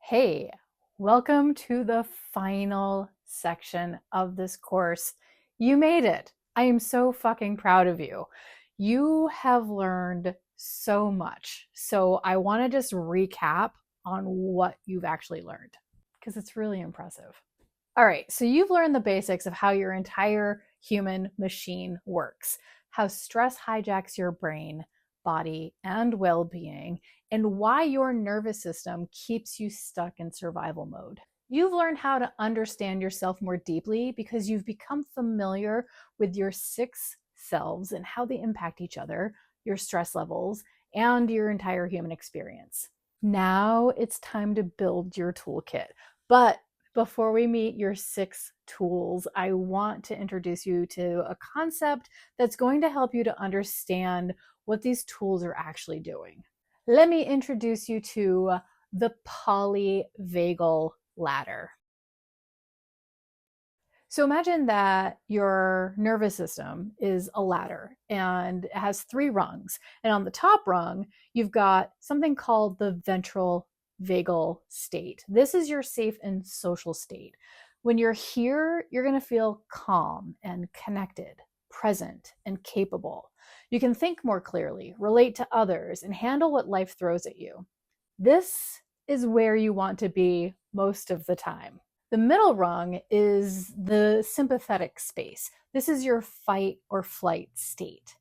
Hey, welcome to the final section of this course. You made it. I am so fucking proud of you. You have learned so much. So I want to just recap on what you've actually learned because it's really impressive. All right, so you've learned the basics of how your entire human machine works, how stress hijacks your brain, body, and well being, and why your nervous system keeps you stuck in survival mode. You've learned how to understand yourself more deeply because you've become familiar with your six selves and how they impact each other, your stress levels, and your entire human experience. Now it's time to build your toolkit. But before we meet your six tools, I want to introduce you to a concept that's going to help you to understand what these tools are actually doing. Let me introduce you to the polyvagal ladder. So imagine that your nervous system is a ladder and it has three rungs. And on the top rung, you've got something called the ventral vagal state. This is your safe and social state. When you're here, you're going to feel calm and connected, present and capable. You can think more clearly, relate to others, and handle what life throws at you. This is where you want to be most of the time. The middle rung is the sympathetic space. This is your fight or flight state.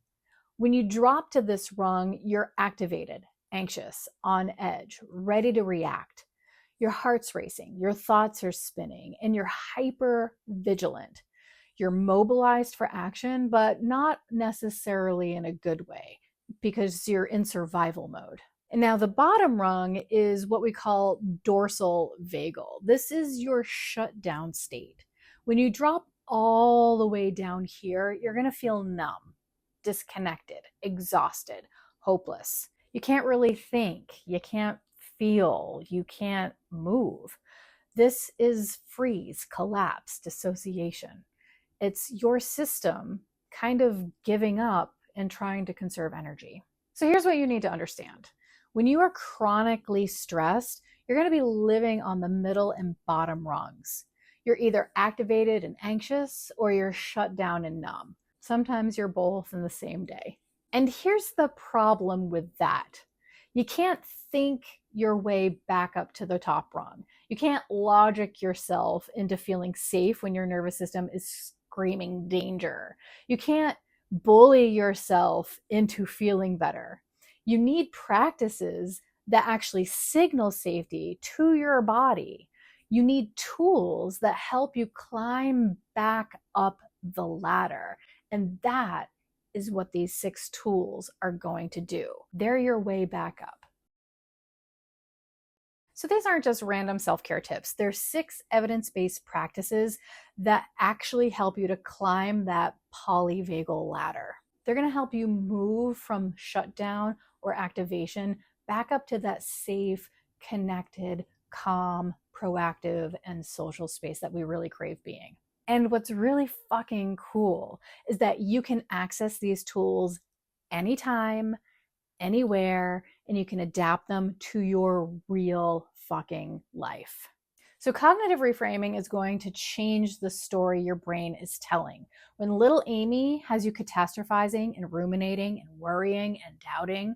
When you drop to this rung, you're activated, anxious, on edge, ready to react. Your heart's racing, your thoughts are spinning, and you're hyper vigilant. You're mobilized for action, but not necessarily in a good way because you're in survival mode. And now the bottom rung is what we call dorsal vagal. This is your shutdown state. When you drop all the way down here, you're going to feel numb, disconnected, exhausted, hopeless. You can't really think, you can't feel, you can't move. This is freeze, collapse, dissociation. It's your system kind of giving up and trying to conserve energy. So here's what you need to understand. When you are chronically stressed, you're going to be living on the middle and bottom rungs. You're either activated and anxious or you're shut down and numb. Sometimes you're both in the same day. And here's the problem with that. You can't think your way back up to the top rung. You can't logic yourself into feeling safe when your nervous system is screaming danger. You can't bully yourself into feeling better. You need practices that actually signal safety to your body. You need tools that help you climb back up the ladder. And that is what these six tools are going to do. They're your way back up. So these aren't just random self-care tips. They're six evidence-based practices that actually help you to climb that polyvagal ladder. They're going to help you move from shutdown or activation back up to that safe, connected, calm, proactive, and social space that we really crave being. And what's really fucking cool is that you can access these tools anytime, anywhere, and you can adapt them to your real fucking life. So cognitive reframing is going to change the story your brain is telling. When little Amy has you catastrophizing and ruminating and worrying and doubting,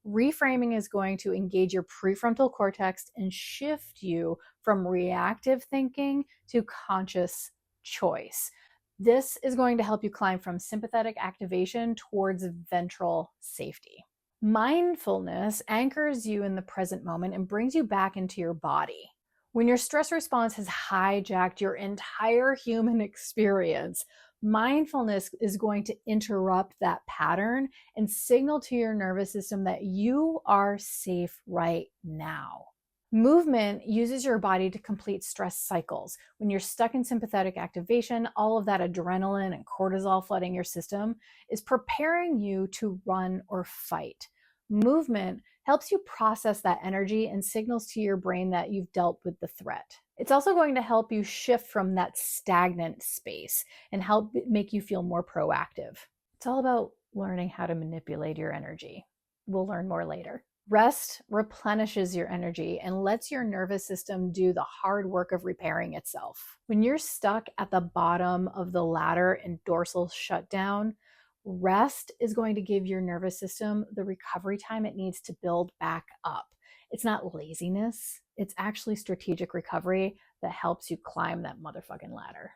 reframing is going to engage your prefrontal cortex and shift you from reactive thinking to conscious choice. This is going to help you climb from sympathetic activation towards ventral safety. Mindfulness anchors you in the present moment and brings you back into your body. When your stress response has hijacked your entire human experience, mindfulness is going to interrupt that pattern and signal to your nervous system that you are safe right now. Movement uses your body to complete stress cycles. When you're stuck in sympathetic activation, all of that adrenaline and cortisol flooding your system is preparing you to run or fight. Movement helps you process that energy and signals to your brain that you've dealt with the threat. It's also going to help you shift from that stagnant space and help make you feel more proactive. It's all about learning how to manipulate your energy. We'll learn more later. Rest replenishes your energy and lets your nervous system do the hard work of repairing itself. When you're stuck at the bottom of the ladder in dorsal shutdown, rest is going to give your nervous system the recovery time it needs to build back up. It's not laziness, it's actually strategic recovery that helps you climb that motherfucking ladder.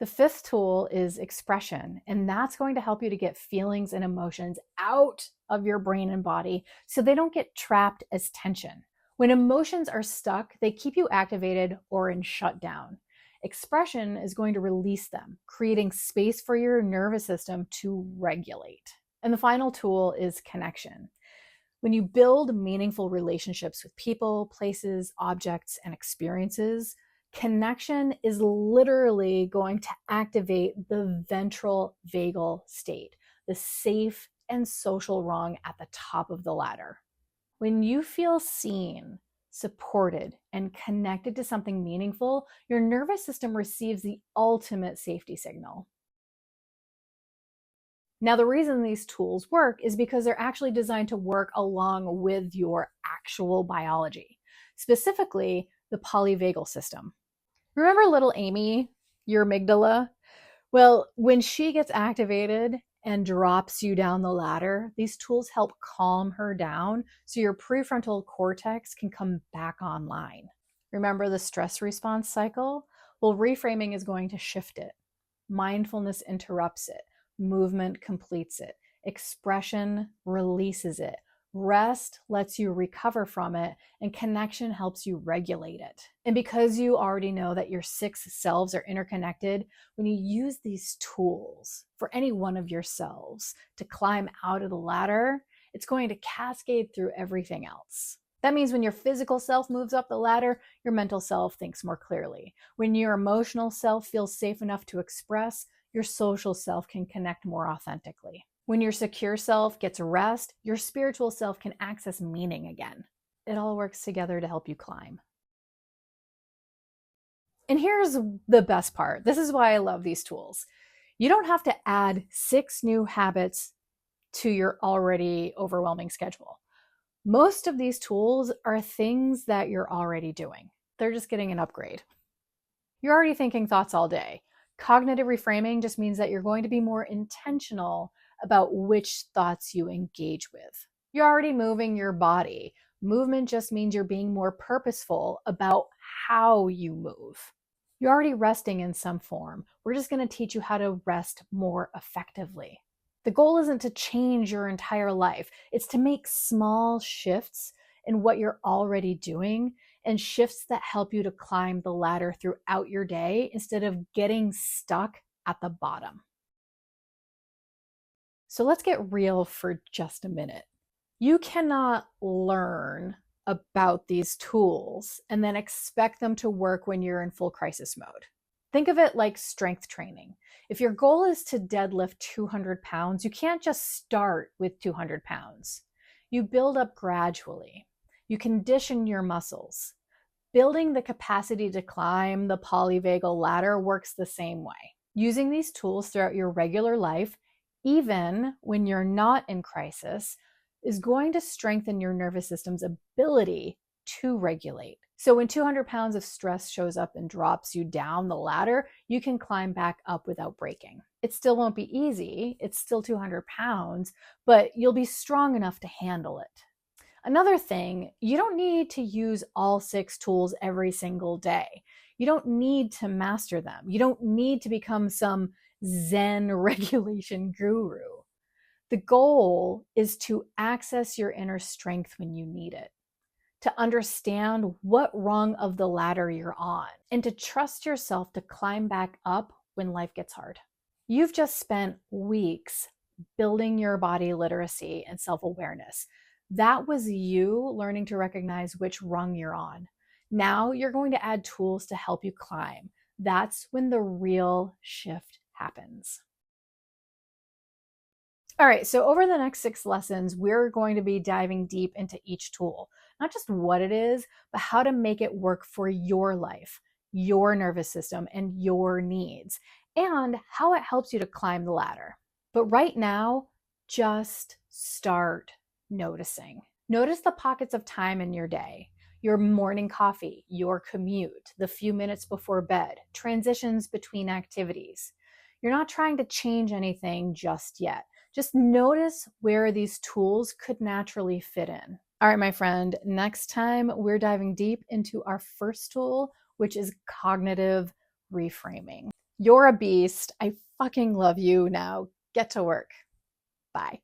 The fifth tool is expression, and that's going to help you to get feelings and emotions out of your brain and body so they don't get trapped as tension. When emotions are stuck, they keep you activated or in shutdown. Expression is going to release them, creating space for your nervous system to regulate. And the final tool is connection. When you build meaningful relationships with people, places, objects, and experiences, connection is literally going to activate the ventral vagal state, the safe and social rung at the top of the ladder. When you feel seen, supported, and connected to something meaningful, your nervous system receives the ultimate safety signal. Now, the reason these tools work is because they're actually designed to work along with your actual biology, specifically the polyvagal system. Remember little Amy, your amygdala? Well, when she gets activated and drops you down the ladder, these tools help calm her down so your prefrontal cortex can come back online. Remember the stress response cycle? Well, reframing is going to shift it. Mindfulness interrupts it. Movement completes it. Expression releases it. Rest lets you recover from it, and connection helps you regulate it. And because you already know that your 6 selves are interconnected, when you use these tools for any one of your selves to climb out of the ladder, it's going to cascade through everything else. That means when your physical self moves up the ladder, your mental self thinks more clearly. When your emotional self feels safe enough to express, your social self can connect more authentically. When your secure self gets rest, your spiritual self can access meaning again. It all works together to help you climb. And here's the best part. This is why I love these tools. You don't have to add 6 new habits to your already overwhelming schedule. Most of these tools are things that you're already doing. They're just getting an upgrade. You're already thinking thoughts all day. Cognitive reframing just means that you're going to be more intentional about which thoughts you engage with. You're already moving your body. Movement just means you're being more purposeful about how you move. You're already resting in some form. We're just going to teach you how to rest more effectively. The goal isn't to change your entire life. It's to make small shifts in what you're already doing and shifts that help you to climb the ladder throughout your day instead of getting stuck at the bottom. So let's get real for just a minute. You cannot learn about these tools and then expect them to work when you're in full crisis mode. Think of it like strength training. If your goal is to deadlift 200 pounds, you can't just start with 200 pounds. You build up gradually. You condition your muscles. Building the capacity to climb the polyvagal ladder works the same way. Using these tools throughout your regular life, even when you're not in crisis, is going to strengthen your nervous system's ability to regulate. So when 200 pounds of stress shows up and drops you down the ladder, you can climb back up without breaking. It still won't be easy. It's still 200 pounds, but you'll be strong enough to handle it. Another thing, you don't need to use all 6 tools every single day. You don't need to master them. You don't need to become some Zen regulation guru. The goal is to access your inner strength when you need it, to understand what rung of the ladder you're on, and to trust yourself to climb back up when life gets hard. You've just spent weeks building your body literacy and self-awareness. That was you learning to recognize which rung you're on. Now you're going to add tools to help you climb. That's when the real shift happens. All right, so over the next 6 lessons, we're going to be diving deep into each tool, not just what it is, but how to make it work for your life, your nervous system, and your needs, and how it helps you to climb the ladder. But right now, just start noticing. Notice the pockets of time in your day, your morning coffee, your commute, the few minutes before bed, transitions between activities. You're not trying to change anything just yet. Just notice where these tools could naturally fit in. All right, my friend, next time we're diving deep into our first tool, which is cognitive reframing. You're a beast. I fucking love you. Now get to work. Bye.